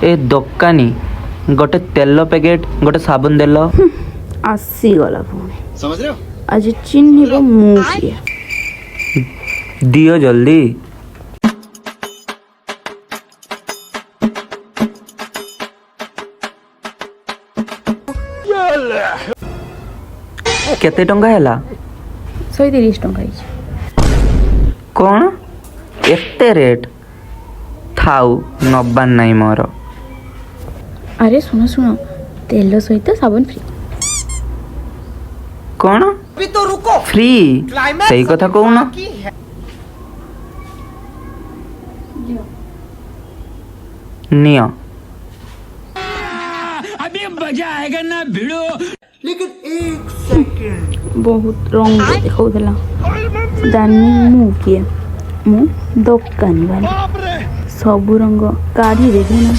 ए दोकानी गोटे तेल पैकेट गोटे साबुन देल आसीगला पुणी समझ रहे हो आज चिन्ह मु किए दियो जल्दी। केते टंका हैला 130 टंका कौन एते रेट थाउ नबान नहीं मोर। अरे सुनो सुनो तेल सहित साबुन फ्री कौन अभी तो रुको फ्री सही कथा कहून नियो अभी मजा आएगा ना भिड़ो। लेकिन एक सेकंड बहुत रंग देखा दानी मु किए मु दोकानी वाली सब रंग काढ़ी देखे ना।